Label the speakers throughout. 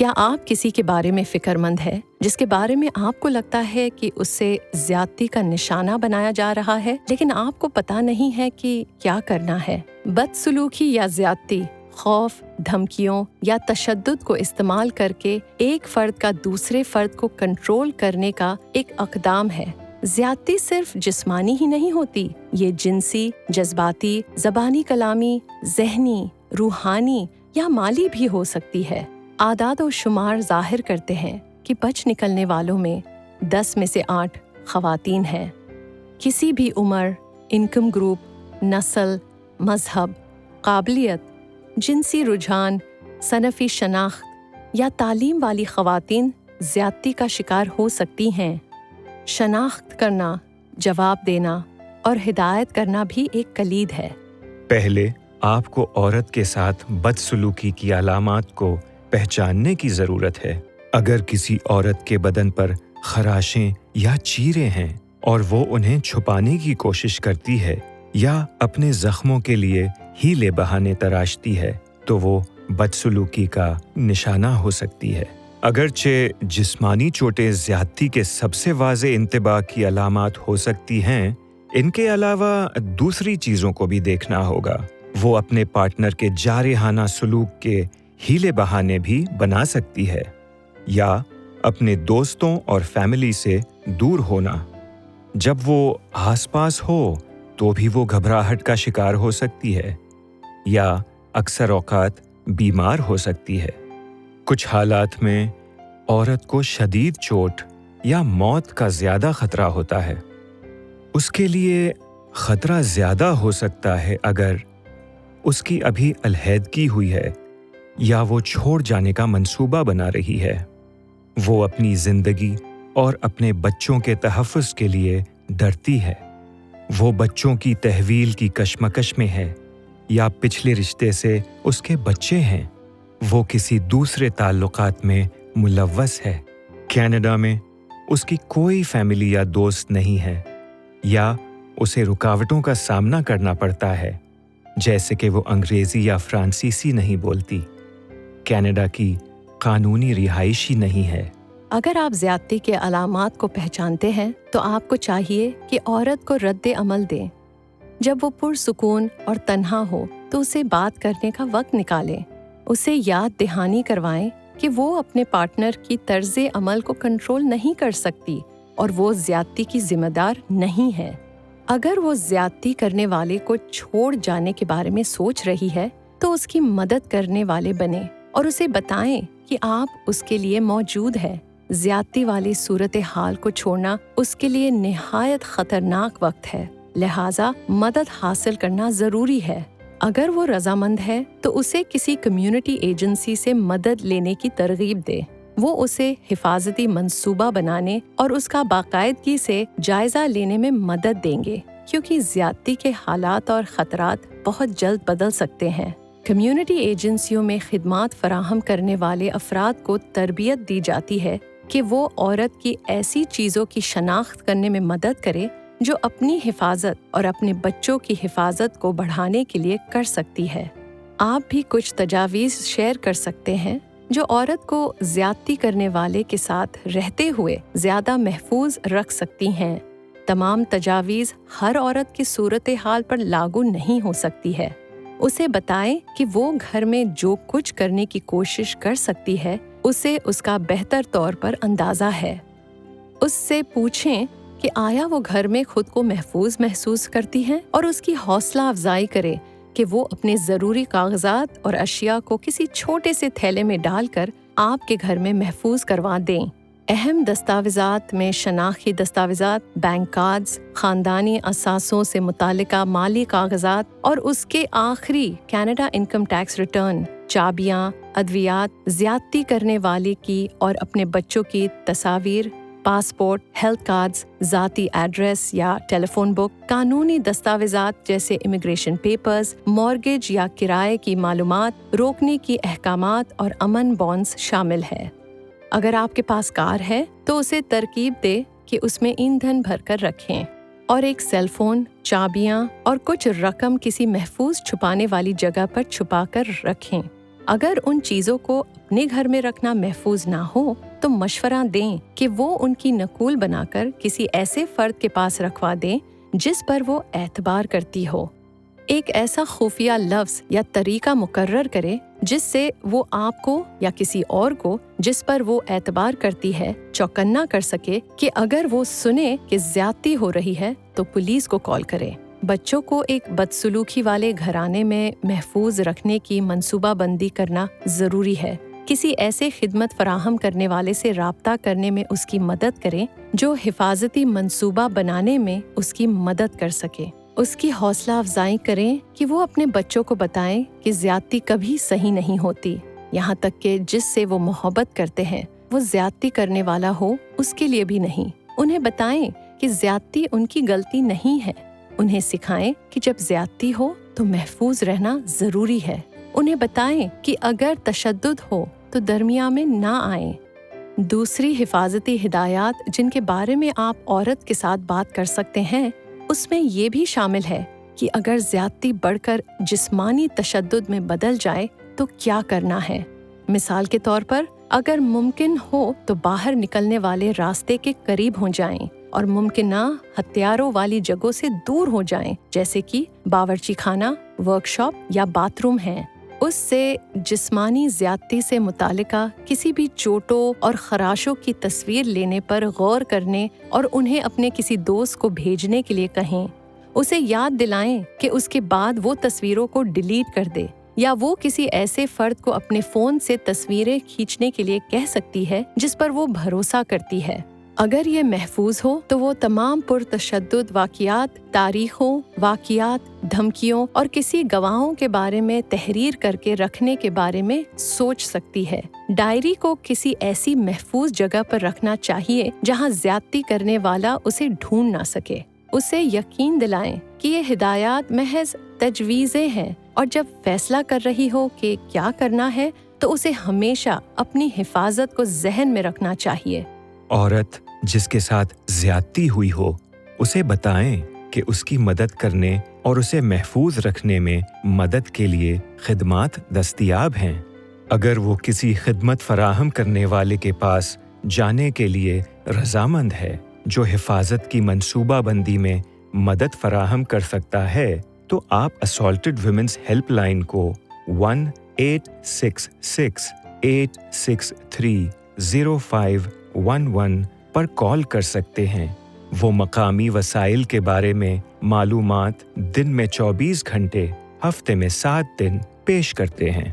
Speaker 1: کیا آپ کسی کے بارے میں فکر مند ہے جس کے بارے میں آپ کو لگتا ہے کہ اس سے زیادتی کا نشانہ بنایا جا رہا ہے، لیکن آپ کو پتہ نہیں ہے کہ کیا کرنا ہے؟ بدسلوکی یا زیادتی خوف، دھمکیوں یا تشدد کو استعمال کر کے ایک فرد کا دوسرے فرد کو کنٹرول کرنے کا ایک اقدام ہے۔ زیادتی صرف جسمانی ہی نہیں ہوتی، یہ جنسی، جذباتی، زبانی کلامی، ذہنی، روحانی یا مالی بھی ہو سکتی ہے۔ اعداد و شمار ظاہر کرتے ہیں کہ بچ نکلنے والوں میں 10 میں سے 8 خواتین ہیں۔ کسی بھی عمر، انکم گروپ، نسل، مذہب، قابلیت، جنسی رجحان، صنفی شناخت یا تعلیم والی خواتین زیادتی کا شکار ہو سکتی ہیں۔ شناخت کرنا، جواب دینا اور ہدایت کرنا بھی ایک کلید ہے۔
Speaker 2: پہلے آپ کو عورت کے ساتھ بدسلوکی کی علامات کو پہچاننے کی ضرورت ہے۔ اگر کسی عورت کے بدن پر خراشیں یا چیریں ہیں اور وہ انہیں چھپانے کی کوشش کرتی ہے یا اپنے زخموں کے لیے ہیلے بہانے تراشتی ہے تو وہ بدسلوکی کا نشانہ ہو سکتی ہے۔ اگرچہ جسمانی چوٹیں زیادتی کے سب سے واضح انتباہ کی علامات ہو سکتی ہیں، ان کے علاوہ دوسری چیزوں کو بھی دیکھنا ہوگا۔ وہ اپنے پارٹنر کے جارحانہ سلوک کے ہیلے بہانے بھی بنا سکتی ہے، یا اپنے دوستوں اور فیملی سے دور ہونا۔ جب وہ آس پاس ہو تو بھی وہ گھبراہٹ کا شکار ہو سکتی ہے، یا اکثر اوقات بیمار ہو سکتی ہے۔ کچھ حالات میں عورت کو شدید چوٹ یا موت کا زیادہ خطرہ ہوتا ہے۔ اس کے لیے خطرہ زیادہ ہو سکتا ہے اگر اس کی ابھی علیحدگی ہوئی ہے یا وہ چھوڑ جانے کا منصوبہ بنا رہی ہے۔ وہ اپنی زندگی اور اپنے بچوں کے تحفظ کے لیے ڈرتی ہے۔ وہ بچوں کی تحویل کی کشمکش میں ہے یا پچھلے رشتے سے اس کے بچے ہیں۔ وہ کسی دوسرے تعلقات میں ملوث ہے۔ کینیڈا میں اس کی کوئی فیملی یا دوست نہیں ہے، یا اسے رکاوٹوں کا سامنا کرنا پڑتا ہے، جیسے کہ وہ انگریزی یا فرانسیسی نہیں بولتی، کینیڈا کی قانونی رہائشی نہیں ہے۔
Speaker 1: اگر آپ زیادتی کے علامات کو پہچانتے ہیں تو آپ کو چاہیے کہ عورت کو رد عمل دیں۔ جب وہ پرسکون اور تنہا ہو تو اسے بات کرنے کا وقت نکالیں۔ اسے یاد دہانی کروائیں کہ وہ اپنے پارٹنر کی طرز عمل کو کنٹرول نہیں کر سکتی اور وہ زیادتی کی ذمہ دار نہیں ہے۔ اگر وہ زیادتی کرنے والے کو چھوڑ جانے کے بارے میں سوچ رہی ہے تو اس کی مدد کرنے والے بنیں اور اسے بتائیں کہ آپ اس کے لیے موجود ہیں۔ زیادتی والی صورتحال کو چھوڑنا اس کے لیے نہایت خطرناک وقت ہے، لہٰذا مدد حاصل کرنا ضروری ہے۔ اگر وہ رضامند ہے تو اسے کسی کمیونٹی ایجنسی سے مدد لینے کی ترغیب دے۔ وہ اسے حفاظتی منصوبہ بنانے اور اس کا باقاعدگی سے جائزہ لینے میں مدد دیں گے، کیونکہ زیادتی کے حالات اور خطرات بہت جلد بدل سکتے ہیں۔ کمیونٹی ایجنسیوں میں خدمات فراہم کرنے والے افراد کو تربیت دی جاتی ہے کہ وہ عورت کی ایسی چیزوں کی شناخت کرنے میں مدد کرے جو اپنی حفاظت اور اپنے بچوں کی حفاظت کو بڑھانے کے لیے کر سکتی ہے۔ آپ بھی کچھ تجاویز شیئر کر سکتے ہیں جو عورت کو زیادتی کرنے والے کے ساتھ رہتے ہوئے زیادہ محفوظ رکھ سکتی ہیں۔ تمام تجاویز ہر عورت کی صورتحال پر لاگو نہیں ہو سکتی ہے۔ اسے بتائیں کہ وہ گھر میں جو کچھ کرنے کی کوشش کر سکتی ہے اسے اس کا بہتر طور پر اندازہ ہے۔ اس سے پوچھیں کہ آیا وہ گھر میں خود کو محفوظ محسوس کرتی ہیں، اور اس کی حوصلہ افزائی کرے کہ وہ اپنے ضروری کاغذات اور اشیاء کو کسی چھوٹے سے تھیلے میں ڈال کر آپ کے گھر میں محفوظ کروا دیں۔ اہم دستاویزات میں شناختی دستاویزات، بینک کارڈز، خاندانی اثاثوں سے متعلقہ مالی کاغذات اور اس کے آخری کینیڈا انکم ٹیکس ریٹرن، چابیاں، ادویات، زیادتی کرنے والے کی اور اپنے بچوں کی تصاویر، پاسپورٹ، ہیلتھ کارڈز، ذاتی ایڈریس یا ٹیلی فون بک، قانونی دستاویزات جیسے امیگریشن پیپرز، مورگیج یا کرائے کی معلومات، روکنے کی احکامات اور امن بانڈز شامل ہے۔ اگر آپ کے پاس کار ہے تو اسے ترکیب دے کہ اس میں ایندھن بھر کر رکھیں، اور ایک سیل فون، چابیاں اور کچھ رقم کسی محفوظ چھپانے والی جگہ پر چھپا کر رکھیں۔ اگر ان چیزوں کو اپنے گھر میں رکھنا محفوظ نہ ہو تو مشورہ دیں کہ وہ ان کی نقول بنا کر کسی ایسے فرد کے پاس رکھوا دیں جس پر وہ اعتبار کرتی ہو۔ ایک ایسا خفیہ لفظ یا طریقہ مقرر کرے جس سے وہ آپ کو یا کسی اور کو جس پر وہ اعتبار کرتی ہے چوکنا کر سکے کہ اگر وہ سنے کہ زیادتی ہو رہی ہے تو پولیس کو کال کرے۔ بچوں کو ایک بدسلوکی والے گھرانے میں محفوظ رکھنے کی منصوبہ بندی کرنا ضروری ہے۔ کسی ایسے خدمت فراہم کرنے والے سے رابطہ کرنے میں اس کی مدد کریں جو حفاظتی منصوبہ بنانے میں اس کی مدد کر سکے۔ اس کی حوصلہ افزائی کریں کہ وہ اپنے بچوں کو بتائیں کہ زیادتی کبھی صحیح نہیں ہوتی، یہاں تک کہ جس سے وہ محبت کرتے ہیں وہ زیادتی کرنے والا ہو اس کے لیے بھی نہیں۔ انہیں بتائیں کہ زیادتی ان کی غلطی نہیں ہے۔ انہیں سکھائیں کہ جب زیادتی ہو تو محفوظ رہنا ضروری ہے۔ انہیں بتائیں کہ اگر تشدد ہو تو درمیان میں نہ آئیں۔ دوسری حفاظتی ہدایات جن کے بارے میں آپ عورت کے ساتھ بات کر سکتے ہیں اس میں یہ بھی شامل ہے کہ اگر زیادتی بڑھ کر جسمانی تشدد میں بدل جائے تو کیا کرنا ہے۔ مثال کے طور پر اگر ممکن ہو تو باہر نکلنے والے راستے کے قریب ہو جائیں اور ممکنہ ہتھیاروں والی جگہوں سے دور ہو جائیں جیسے کہ باورچی خانہ، ورک شاپ یا باتھ روم ہیں۔ اس سے جسمانی زیادتی سے متعلقہ کسی بھی چوٹوں اور خراشوں کی تصویر لینے پر غور کرنے اور انہیں اپنے کسی دوست کو بھیجنے کے لیے کہیں۔ اسے یاد دلائیں کہ اس کے بعد وہ تصویروں کو ڈیلیٹ کر دے، یا وہ کسی ایسے فرد کو اپنے فون سے تصویریں کھینچنے کے لیے کہہ سکتی ہے جس پر وہ بھروسہ کرتی ہے۔ اگر یہ محفوظ ہو تو وہ تمام پرتشدد واقعات، تاریخوں، واقعات، دھمکیوں اور کسی گواہوں کے بارے میں تحریر کر کے رکھنے کے بارے میں سوچ سکتی ہے۔ ڈائری کو کسی ایسی محفوظ جگہ پر رکھنا چاہیے جہاں زیادتی کرنے والا اسے ڈھونڈ نہ سکے۔ اسے یقین دلائیں کہ یہ ہدایات محض تجویزیں ہیں، اور جب فیصلہ کر رہی ہو کہ کیا کرنا ہے تو اسے ہمیشہ اپنی حفاظت کو ذہن میں رکھنا چاہیے۔
Speaker 2: عورت جس کے ساتھ زیادتی ہوئی ہو اسے بتائیں کہ اس کی مدد کرنے اور اسے محفوظ رکھنے میں مدد کے لیے خدمات دستیاب ہیں۔ اگر وہ کسی خدمت فراہم کرنے والے کے پاس جانے کے لیے رضامند ہے جو حفاظت کی منصوبہ بندی میں مدد فراہم کر سکتا ہے تو آپ اسالٹڈ ویمنز ہیلپ لائن کو 1-866-863-0511 پر کال کر سکتے ہیں۔ وہ مقامی وسائل کے بارے میں معلومات دن میں 24 گھنٹے، ہفتے میں 7 دن پیش کرتے ہیں۔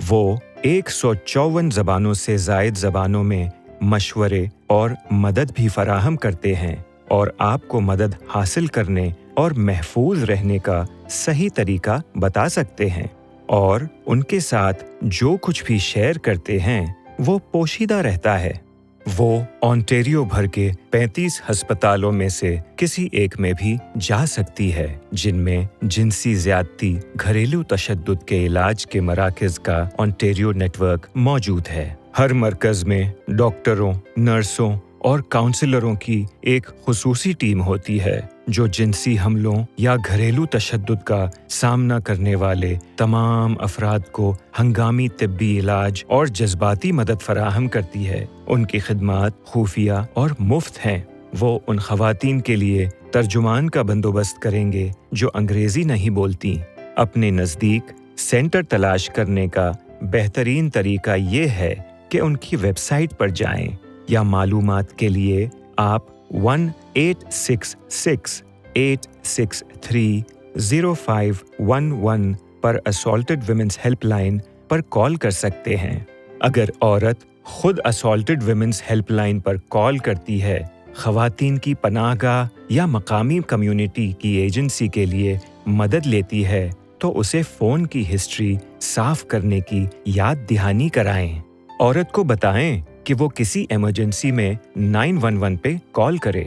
Speaker 2: وہ 154 زبانوں سے زائد زبانوں میں مشورے اور مدد بھی فراہم کرتے ہیں، اور آپ کو مدد حاصل کرنے اور محفوظ رہنے کا صحیح طریقہ بتا سکتے ہیں، اور ان کے ساتھ جو کچھ بھی شیئر کرتے ہیں وہ پوشیدہ رہتا ہے۔ وہ اونٹیریو بھر کے 35 ہسپتالوں میں سے کسی ایک میں بھی جا سکتی ہے جن میں جنسی زیادتی، گھریلو تشدد کے علاج کے مراکز کا اونٹیریو نیٹ ورک موجود ہے۔ ہر مرکز میں ڈاکٹروں، نرسوں اور کاؤنسلروں کی ایک خصوصی ٹیم ہوتی ہے جو جنسی حملوں یا گھریلو تشدد کا سامنا کرنے والے تمام افراد کو ہنگامی طبی علاج اور جذباتی مدد فراہم کرتی ہے۔ ان کی خدمات خفیہ اور مفت ہیں۔ وہ ان خواتین کے لیے ترجمان کا بندوبست کریں گے جو انگریزی نہیں بولتی۔ اپنے نزدیک سینٹر تلاش کرنے کا بہترین طریقہ یہ ہے کہ ان کی ویب سائٹ پر جائیں، یا معلومات کے لیے آپ 1-866-863-0511 پر اسالٹڈ ویمنز ہیلپ لائن پر کال کر سکتے ہیں۔ اگر عورت خود اسالٹڈ ویمنز ہیلپ لائن پر کال کرتی ہے، خواتین کی پناہ گاہ یا مقامی کمیونٹی کی ایجنسی کے لیے مدد لیتی ہے تو اسے فون کی ہسٹری صاف کرنے کی یاد دہانی کرائیں۔ عورت کو بتائیں کہ وہ کسی ایمرجنسی میں 911 پہ کال کرے۔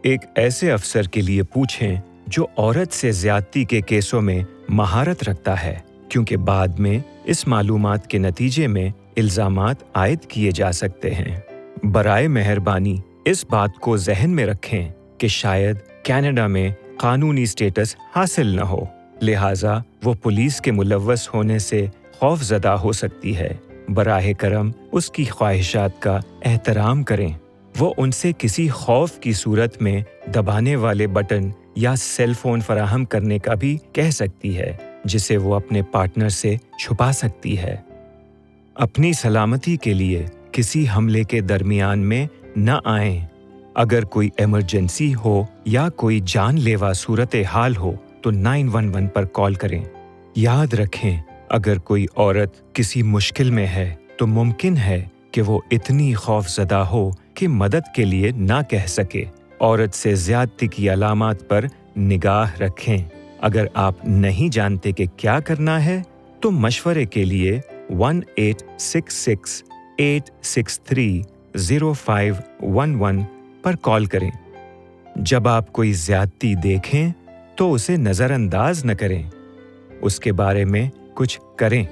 Speaker 2: ایک ایسے افسر کے لیے پوچھیں جو عورت سے زیادتی کے کیسوں میں مہارت رکھتا ہے، کیونکہ بعد میں اس معلومات کے نتیجے میں الزامات عائد کیے جا سکتے ہیں۔ برائے مہربانی اس بات کو ذہن میں رکھیں کہ شاید کینیڈا میں قانونی سٹیٹس حاصل نہ ہو، لہٰذا وہ پولیس کے ملوث ہونے سے خوف زدہ ہو سکتی ہے۔ براہ کرم اس کی خواہشات کا احترام کریں۔ وہ ان سے کسی خوف کی صورت میں دبانے والے بٹن یا سیل فون فراہم کرنے کا بھی کہہ سکتی ہے، جسے وہ اپنے پارٹنر سے چھپا سکتی ہے۔ اپنی سلامتی کے لیے کسی حملے کے درمیان میں نہ آئیں۔ اگر کوئی ایمرجنسی ہو یا کوئی جان لیوا صورتحال ہو تو 911 پر کال کریں۔ یاد رکھیں، اگر کوئی عورت کسی مشکل میں ہے تو ممکن ہے کہ وہ اتنی خوف زدہ ہو کہ مدد کے لیے نہ کہہ سکے۔ عورت سے زیادتی کی علامات پر نگاہ رکھیں۔ اگر آپ نہیں جانتے کہ کیا کرنا ہے تو مشورے کے لیے 1-866-863-0511 پر کال کریں۔ جب آپ کوئی زیادتی دیکھیں تو اسے نظر انداز نہ کریں، اس کے بارے میں کچھ کریں۔